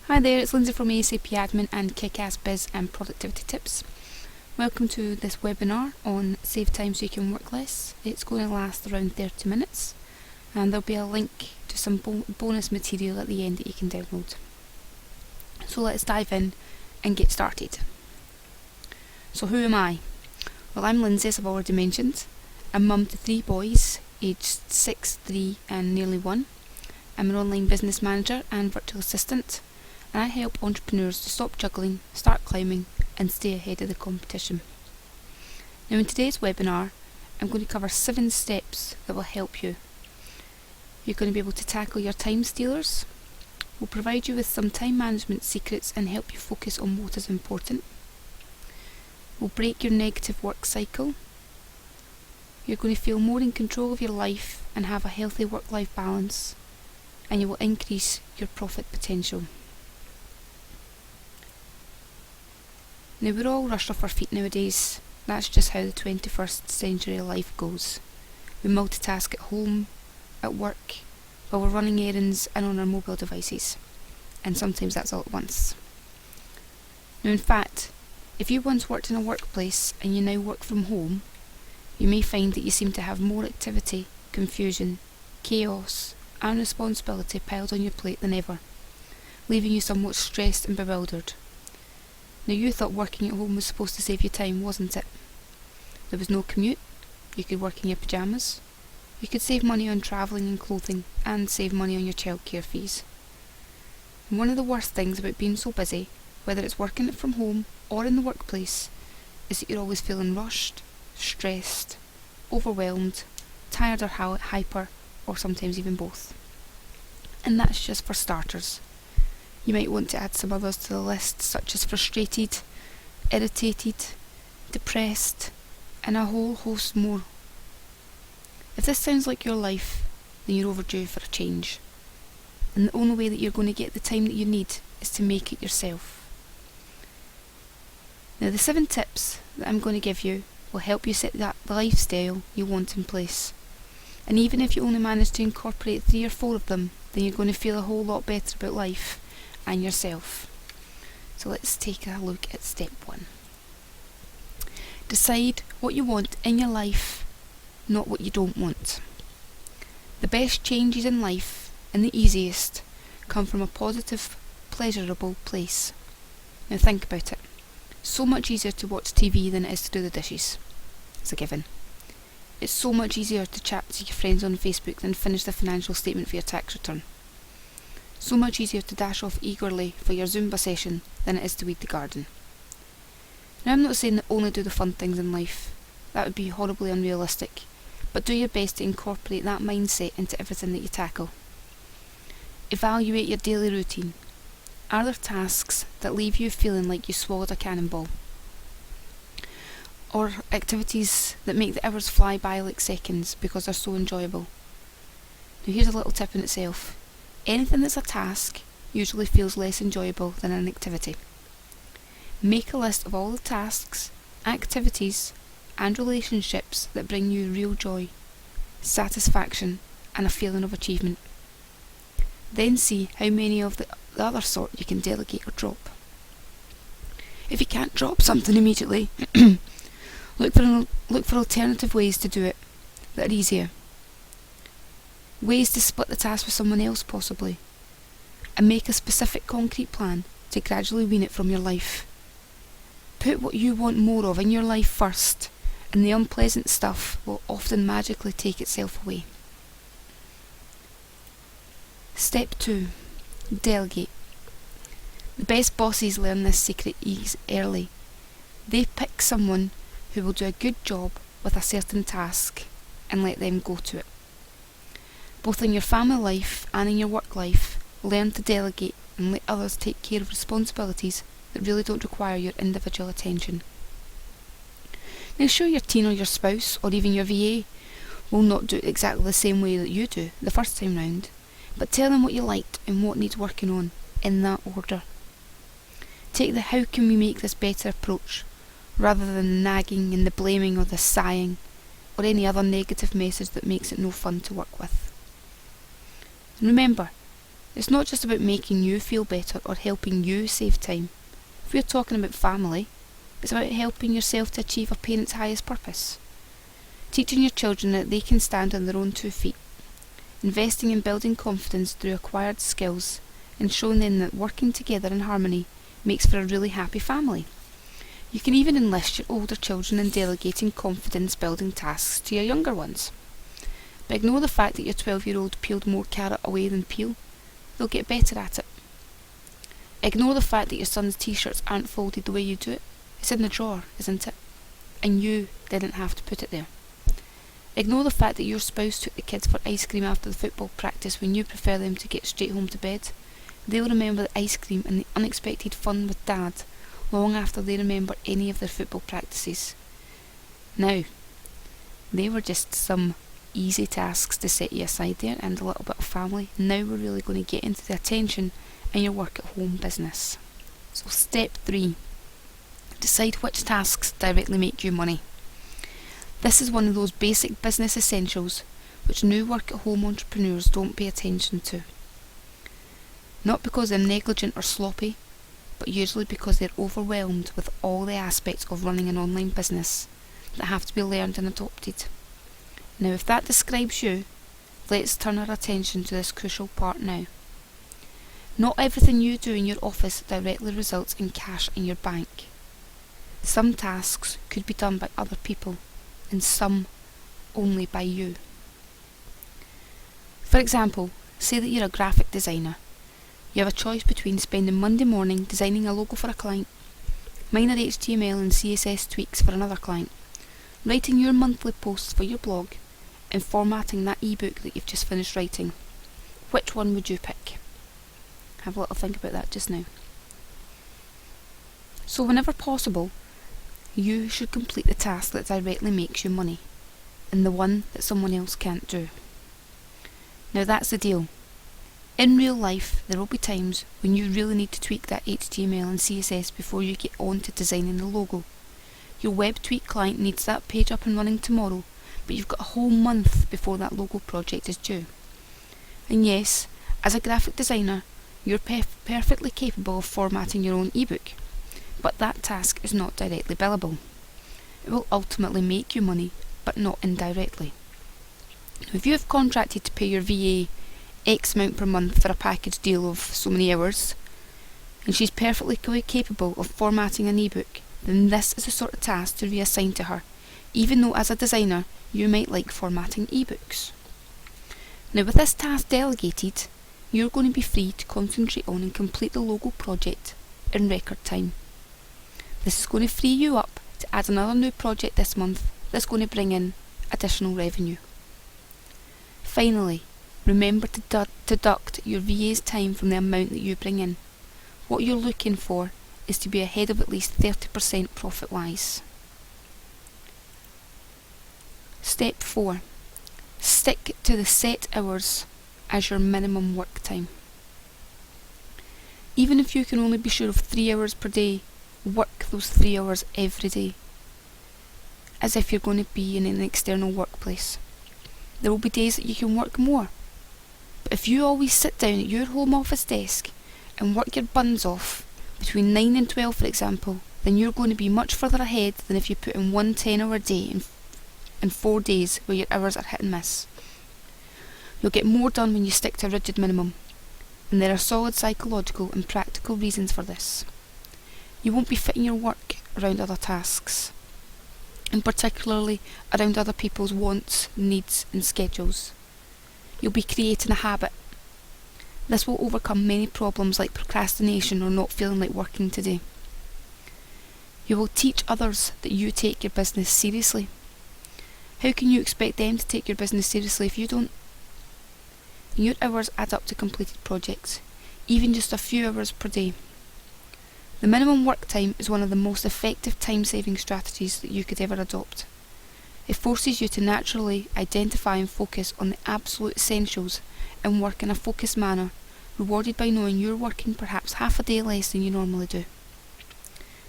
Hi there, it's Lindsay from ASAP Admin and Kick-Ass Biz and Productivity Tips. Welcome to this webinar on Save Time So You Can Work Less. It's going to last around 30 minutes and there'll be a link to some bonus material at the end that you can download. So let's dive in and get started. So who am I? Well, I'm Lindsay, as I've already mentioned. I'm mum to 3 boys, aged 6, 3 and nearly 1. I'm an online business manager and virtual assistant, and I help entrepreneurs to stop juggling, start climbing and stay ahead of the competition. Now in today's webinar, I'm going to cover 7 steps that will help you. You're going to be able to tackle your time stealers. We'll provide you with some time management secrets and help you focus on what is important. We'll break your negative work cycle. You're going to feel more in control of your life and have a healthy work-life balance, and you will increase your profit potential. Now we're all rushed off our feet nowadays. That's just how the 21st century life goes. We multitask at home, at work, while we're running errands and on our mobile devices. And sometimes that's all at once. Now in fact, if you once worked in a workplace and you now work from home, you may find that you seem to have more activity, confusion, chaos and responsibility piled on your plate than ever, leaving you somewhat stressed and bewildered. Now you thought working at home was supposed to save you time, wasn't it? There was no commute, you could work in your pyjamas, you could save money on travelling and clothing, and save money on your childcare fees. And one of the worst things about being so busy, whether it's working from home or in the workplace, is that you're always feeling rushed, stressed, overwhelmed, tired or hyper, or sometimes even both. And that's just for starters. You might want to add some others to the list, such as frustrated, irritated, depressed, and a whole host more. If this sounds like your life, then you're overdue for a change. And the only way that you're going to get the time that you need is to make it yourself. Now the 7 tips that I'm going to give you will help you set that lifestyle you want in place. And even if you only manage to incorporate 3 or 4 of them, then you're going to feel a whole lot better about life and yourself. So let's take a look at step 1. Decide what you want in your life, not what you don't want. The best changes in life, and the easiest, come from a positive, pleasurable place. Now think about it. So much easier to watch TV than it is to do the dishes. It's a given. It's so much easier to chat to your friends on Facebook than finish the financial statement for your tax return. So much easier to dash off eagerly for your Zumba session than it is to weed the garden. Now I'm not saying that only do the fun things in life. That would be horribly unrealistic. But do your best to incorporate that mindset into everything that you tackle. Evaluate your daily routine. Are there tasks that leave you feeling like you swallowed a cannonball? Or activities that make the hours fly by like seconds because they're so enjoyable? Now here's a little tip in itself. Anything that's a task usually feels less enjoyable than an activity. Make a list of all the tasks, activities and relationships that bring you real joy, satisfaction and a feeling of achievement. Then see how many of the other sort you can delegate or drop. If you can't drop something immediately, look for alternative ways to do it that are easier. Ways to split the task with someone else possibly, and make a specific concrete plan to gradually wean it from your life. Put what you want more of in your life first, and the unpleasant stuff will often magically take itself away. Step 2. Delegate. The best bosses learn this secret early. They pick someone who will do a good job with a certain task and let them go to it. Both in your family life and in your work life, learn to delegate and let others take care of responsibilities that really don't require your individual attention. Now sure, your teen or your spouse or even your VA will not do it exactly the same way that you do the first time round, but tell them what you liked and what needs working on in that order. Take the how can we make this better approach rather than the nagging and the blaming or the sighing or any other negative message that makes it no fun to work with. And remember, It's not just about making you feel better or helping you save time. If we're talking about family, it's about helping yourself to achieve a parent's highest purpose. Teaching your children that they can stand on their own 2 feet. Investing in building confidence through acquired skills and showing them that working together in harmony makes for a really happy family. You can even enlist your older children in delegating confidence-building tasks to your younger ones. But ignore the fact that your 12-year-old peeled more carrot away than peel. They'll get better at it. Ignore the fact that your son's t-shirts aren't folded the way you do it. It's in the drawer, isn't it? And you didn't have to put it there. Ignore the fact that your spouse took the kids for ice cream after the football practice when you prefer them to get straight home to bed. They'll remember the ice cream and the unexpected fun with Dad long after they remember any of their football practices. Now, they were just some easy tasks to set you aside there and a little bit of family. Now we're really going to get into the attention and your work at home business. So step 3. Decide which tasks directly make you money. This is one of those basic business essentials which new work at home entrepreneurs don't pay attention to. Not because they're negligent or sloppy, but usually because they're overwhelmed with all the aspects of running an online business that have to be learned and adopted. Now, if that describes you, let's turn our attention to this crucial part now. Not everything you do in your office directly results in cash in your bank. Some tasks could be done by other people, and some only by you. For example, say that you're a graphic designer. You have a choice between spending Monday morning designing a logo for a client, minor HTML and CSS tweaks for another client, writing your monthly posts for your blog, and formatting that ebook that you've just finished writing. Which one would you pick? Have a little think about that just now. So whenever possible, you should complete the task that directly makes you money, and the one that someone else can't do. Now that's the deal. In real life, there will be times when you really need to tweak that HTML and CSS before you get on to designing the logo. Your web tweak client needs that page up and running tomorrow, but you've got a whole month before that logo project is due. And yes, as a graphic designer, you're perfectly capable of formatting your own ebook, but that task is not directly billable. It will ultimately make you money, but not indirectly. If you have contracted to pay your VA X amount per month for a package deal of so many hours, and she's perfectly capable of formatting an ebook, then this is the sort of task to reassign to her, even though as a designer you might like formatting ebooks. Now with this task delegated, you're going to be free to concentrate on and complete the logo project in record time. This is going to free you up to add another new project this month that's going to bring in additional revenue. Finally, remember to deduct your VA's time from the amount that you bring in. What you're looking for is to be ahead of at least 30% profit-wise. Step 4. Stick to the set hours as your minimum work time. Even if you can only be sure of 3 hours per day, work those 3 hours every day, as if you're going to be in an external workplace. There will be days that you can work more, but if you always sit down at your home office desk and work your buns off between 9 and 12 for example, then you're going to be much further ahead than if you put in one 10-hour day in 4 days where your hours are hit and miss. You'll get more done when you stick to a rigid minimum, and there are solid psychological and practical reasons for this. You won't be fitting your work around other tasks, and particularly around other people's wants, needs and schedules. You'll be creating a habit. This will overcome many problems like procrastination or not feeling like working today. You will teach others that you take your business seriously. How can you expect them to take your business seriously if you don't? Your hours add up to completed projects, even just a few hours per day. The minimum work time is one of the most effective time-saving strategies that you could ever adopt. It forces you to naturally identify and focus on the absolute essentials and work in a focused manner, rewarded by knowing you're working perhaps half a day less than you normally do.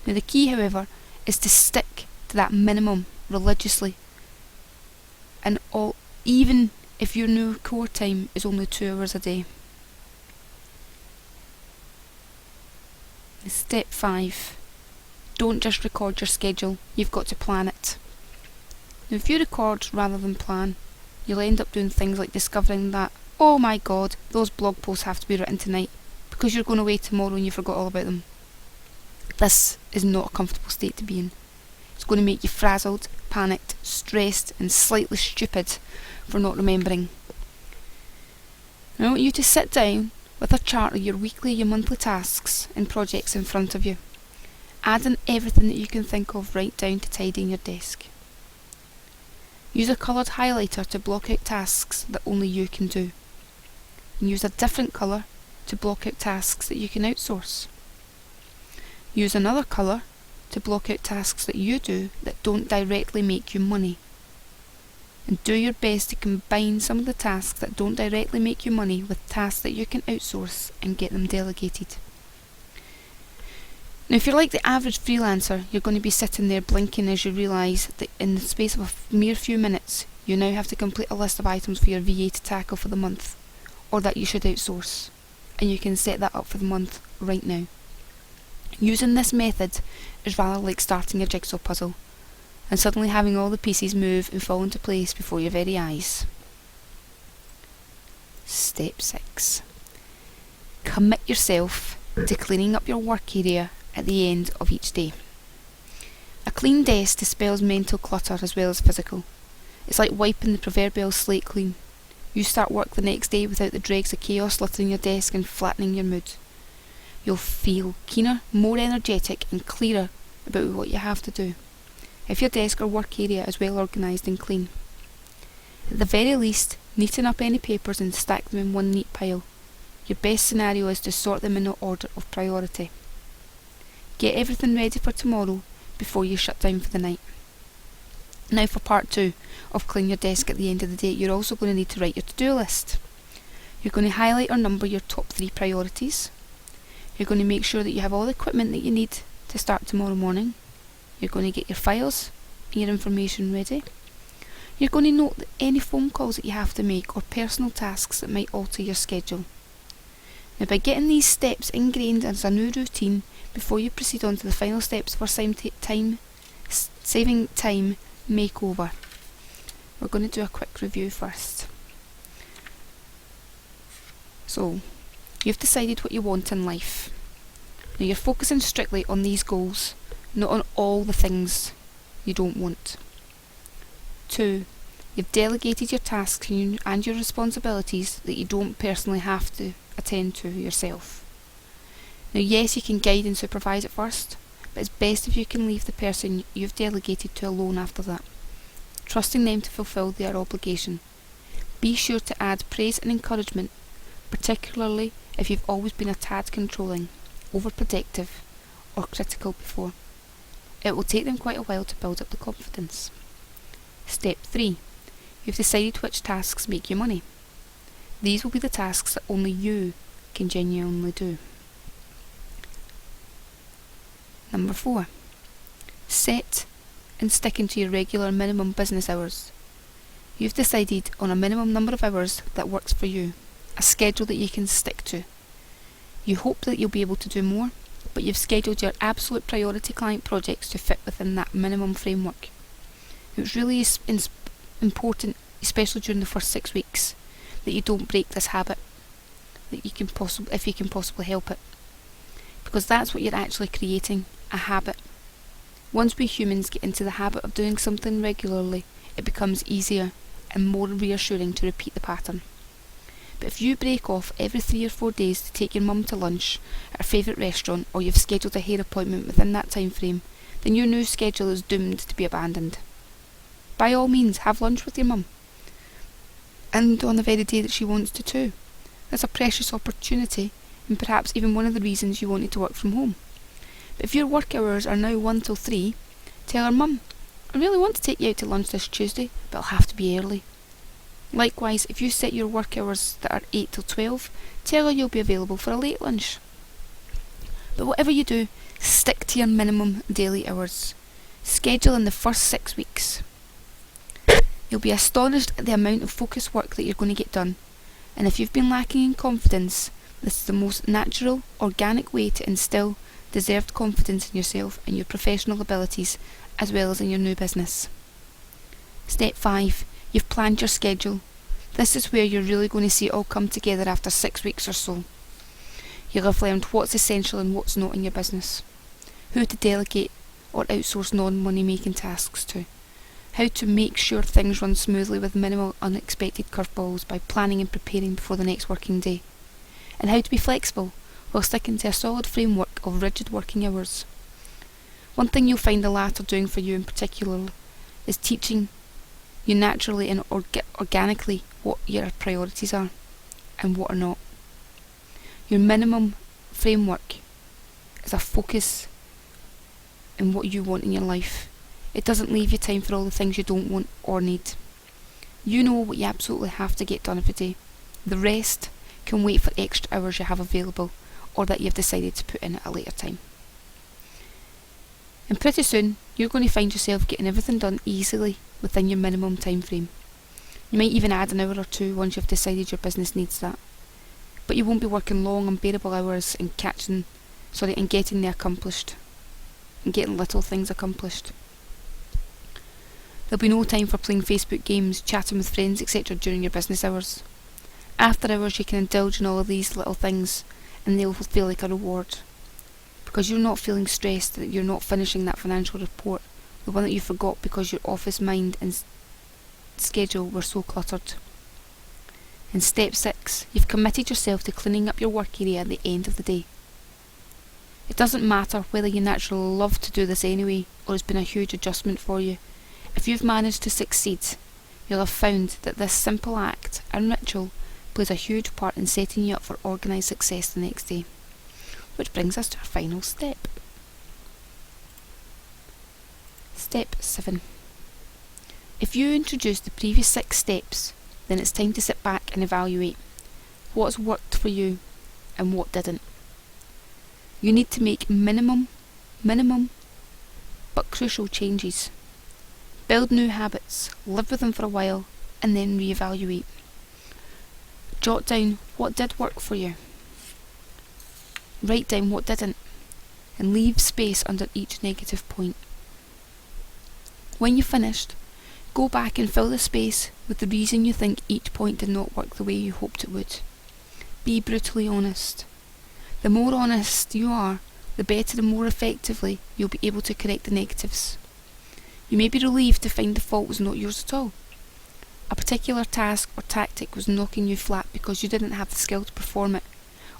Now the key, however, is to stick to that minimum religiously, and even if your new core time is only 2 hours a day. Step 5. Don't just record your schedule, you've got to plan it. Now if you record rather than plan, you'll end up doing things like discovering that, oh my god, those blog posts have to be written tonight, because you're going away tomorrow and you forgot all about them. This is not a comfortable state to be in. It's going to make you frazzled, panicked, stressed and slightly stupid for not remembering. I want you to sit down with a chart of your weekly, your monthly tasks and projects in front of you. Add in everything that you can think of, right down to tidying your desk. Use a coloured highlighter to block out tasks that only you can do. And use a different colour to block out tasks that you can outsource. Use another colour to block out tasks that you do that don't directly make you money. And do your best to combine some of the tasks that don't directly make you money with tasks that you can outsource and get them delegated. Now if you're like the average freelancer, you're going to be sitting there blinking as you realise that in the space of a mere few minutes you now have to complete a list of items for your VA to tackle for the month, or that you should outsource, and you can set that up for the month right now. Using this method is rather like starting a jigsaw puzzle and suddenly having all the pieces move and fall into place before your very eyes. Step 6. Commit yourself to cleaning up your work area at the end of each day. A clean desk dispels mental clutter as well as physical. It's like wiping the proverbial slate clean. You start work the next day without the dregs of chaos littering your desk and flattening your mood. You'll feel keener, more energetic and clearer about what you have to do, if your desk or work area is well organised and clean. At the very least, neaten up any papers and stack them in one neat pile. Your best scenario is to sort them in order of priority. Get everything ready for tomorrow before you shut down for the night. Now for part 2 of clean your desk at the end of the day, you're also going to need to write your to-do list. You're going to highlight or number your top 3 priorities. You're going to make sure that you have all the equipment that you need to start tomorrow morning. You're going to get your files and your information ready. You're going to note any phone calls that you have to make or personal tasks that might alter your schedule. Now by getting these steps ingrained as a new routine before you proceed on to the final steps for saving time makeover, we're going to do a quick review first. So, you've decided what you want in life. Now you're focusing strictly on these goals, not on all the things you don't want. 2. You've delegated your tasks and your responsibilities that you don't personally have to attend to yourself. Now yes, you can guide and supervise at first, but it's best if you can leave the person you've delegated to alone after that, trusting them to fulfil their obligation. Be sure to add praise and encouragement, particularly if you've always been a tad controlling, overprotective or critical before. It will take them quite a while to build up the confidence. Step 3. You've decided which tasks make you money. These will be the tasks that only you can genuinely do. Number 4. Set and stick into your regular minimum business hours. You've decided on a minimum number of hours that works for you, a schedule that you can stick to. You hope that you'll be able to do more, but you've scheduled your absolute priority client projects to fit within that minimum framework. It's really important, especially during the first 6 weeks, that you don't break this habit, if you can possibly help it, because that's what you're actually creating, a habit. Once we humans get into the habit of doing something regularly, it becomes easier and more reassuring to repeat the pattern. But if you break off every 3 or 4 days to take your mum to lunch at a favourite restaurant, or you've scheduled a hair appointment within that time frame, then your new schedule is doomed to be abandoned. By all means, have lunch with your mum, and on the very day that she wants to too. That's a precious opportunity, and perhaps even one of the reasons you wanted to work from home. But if your work hours are now 1 till 3, tell her, "Mum, I really want to take you out to lunch this Tuesday, but it'll have to be early." Likewise, if you set your work hours that are 8 till 12, tell her you'll be available for a late lunch. But whatever you do, stick to your minimum daily hours. Schedule in the first 6 weeks. You'll be astonished at the amount of focused work that you're going to get done, and if you've been lacking in confidence, this is the most natural, organic way to instill deserved confidence in yourself and your professional abilities, as well as in your new business. Step 5. You've planned your schedule. This is where you're really going to see it all come together after 6 weeks or so. You'll have learned what's essential and what's not in your business, who to delegate or outsource non-money making tasks to, how to make sure things run smoothly with minimal unexpected curveballs by planning and preparing before the next working day, and how to be flexible while sticking to a solid framework of rigid working hours. One thing you'll find the latter doing for you in particular is teaching you naturally and organically what your priorities are and what are not. Your minimum framework is a focus in what you want in your life. It doesn't leave you time for all the things you don't want or need. You know what you absolutely have to get done every day. The rest can wait for extra hours you have available or that you've decided to put in at a later time. And pretty soon, you're going to find yourself getting everything done easily within your minimum time frame. You might even add an hour or two once you've decided your business needs that. But you won't be working long, unbearable hours and getting little things accomplished. There'll be no time for playing Facebook games, chatting with friends, etc. during your business hours. After hours, you can indulge in all of these little things and they'll feel like a reward, because you're not feeling stressed that you're not finishing that financial report, the one that you forgot because your office mind and schedule were so cluttered. In step 6, you've committed yourself to cleaning up your work area at the end of the day. It doesn't matter whether you naturally love to do this anyway or it's been a huge adjustment for you. If you've managed to succeed, you'll have found that this simple act and ritual plays a huge part in setting you up for organised success the next day. Which brings us to our final step. Step 7. If you introduce the previous 6 steps, then it's time to sit back and evaluate what's worked for you and what didn't. You need to make minimum but crucial changes. Build new habits, live with them for a while, and then reevaluate. Jot down what did work for you. Write down what didn't, and leave space under each negative point. When you've finished, go back and fill the space with the reason you think each point did not work the way you hoped it would. Be brutally honest. The more honest you are, the better and more effectively you'll be able to correct the negatives. You may be relieved to find the fault was not yours at all. A particular task or tactic was knocking you flat because you didn't have the skill to perform it,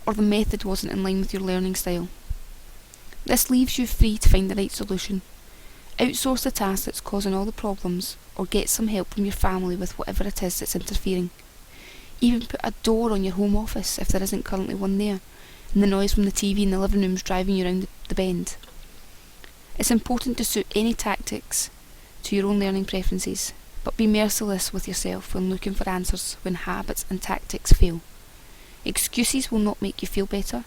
or the method wasn't in line with your learning style. This leaves you free to find the right solution. Outsource the task that's causing all the problems, or get some help from your family with whatever it is that's interfering. Even put a door on your home office if there isn't currently one there, and the noise from the TV in the living room is driving you around the bend. It's important to suit any tactics to your own learning preferences, but be merciless with yourself when looking for answers when habits and tactics fail. Excuses will not make you feel better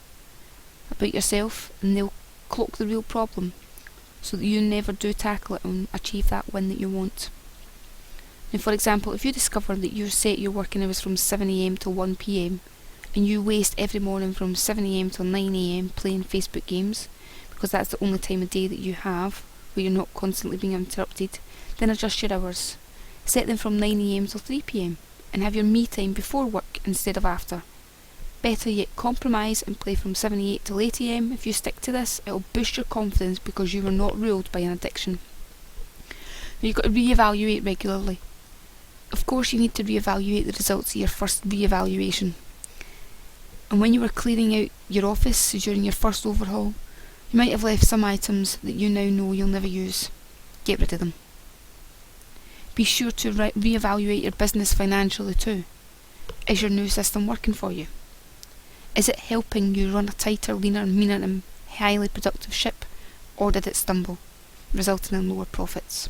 about yourself, and they'll cloak the real problem so that you never do tackle it and achieve that win that you want. Now, for example, if you discover that you set your working hours from 7 AM till 1 PM and you waste every morning from 7 AM till 9 AM playing Facebook games, because that's the only time of day that you have where you're not constantly being interrupted, then adjust your hours. Set them from 9 AM till 3 PM and have your me time before work instead of after. Better yet, compromise and play from 7 till 8 AM. If you stick to this, it will boost your confidence because you are not ruled by an addiction. You've got to reevaluate regularly. Of course, you need to reevaluate the results of your first reevaluation. And when you were clearing out your office during your first overhaul, you might have left some items that you now know you'll never use. Get rid of them. Be sure to reevaluate your business financially too. Is your new system working for you? Is it helping you run a tighter, leaner, meaner and highly productive ship, or did it stumble, resulting in lower profits?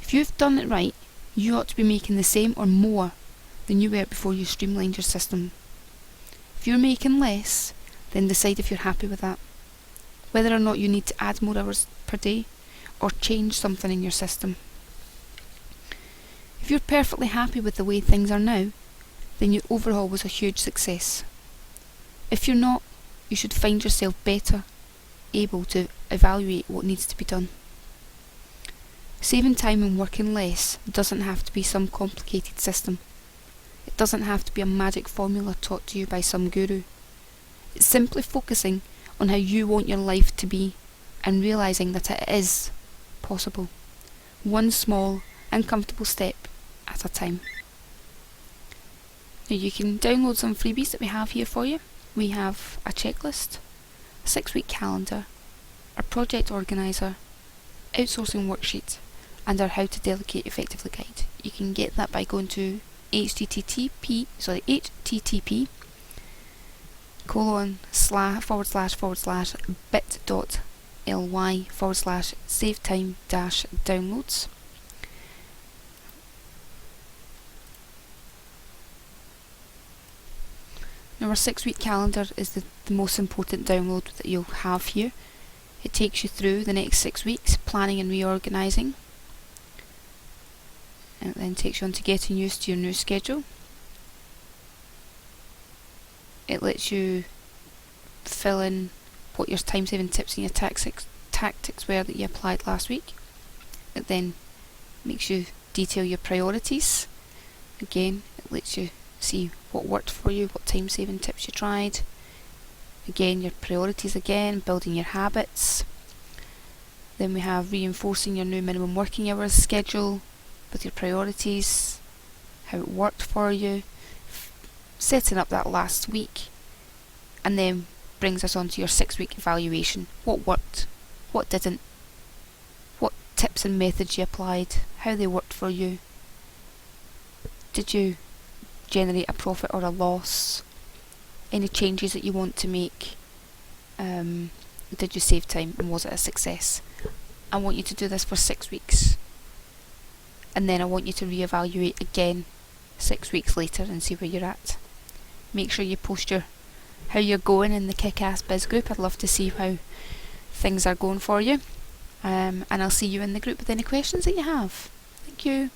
If you've done it right, you ought to be making the same or more than you were before you streamlined your system. If you're making less, then decide if you're happy with that, whether or not you need to add more hours per day or change something in your system. If you're perfectly happy with the way things are now, then your overhaul was a huge success. If you're not, you should find yourself better able to evaluate what needs to be done. Saving time and working less doesn't have to be some complicated system. It doesn't have to be a magic formula taught to you by some guru. It's simply focusing on how you want your life to be and realising that it is possible. One small, uncomfortable step at a time. Now you can download some freebies that we have here for you. We have a checklist, a 6-week calendar, a project organiser, outsourcing worksheet, and our How to Delegate Effectively guide. You can get that by going to http://bit.ly/savetime-downloads. Now our 6-week calendar is the most important download that you'll have here. It takes you through the next 6 weeks, planning and reorganising. And it then takes you on to getting used to your new schedule. It lets you fill in what your time-saving tips and your tactics were that you applied last week. It then makes you detail your priorities. Again, it lets you see what worked for you, what time-saving tips you tried. Again, your priorities again, building your habits. Then we have reinforcing your new minimum working hours schedule with your priorities, how it worked for you, setting up that last week, and then brings us on to your 6-week evaluation. What worked, what didn't, what tips and methods you applied, how they worked for you. Did you generate a profit or a loss? Any changes that you want to make? Did you save time and was it a success? I want you to do this for 6 weeks. And then I want you to reevaluate again 6 weeks later and see where you're at. Make sure you post how you're going in the Kick-Ass Biz group. I'd love to see how things are going for you. And I'll see you in the group with any questions that you have. Thank you.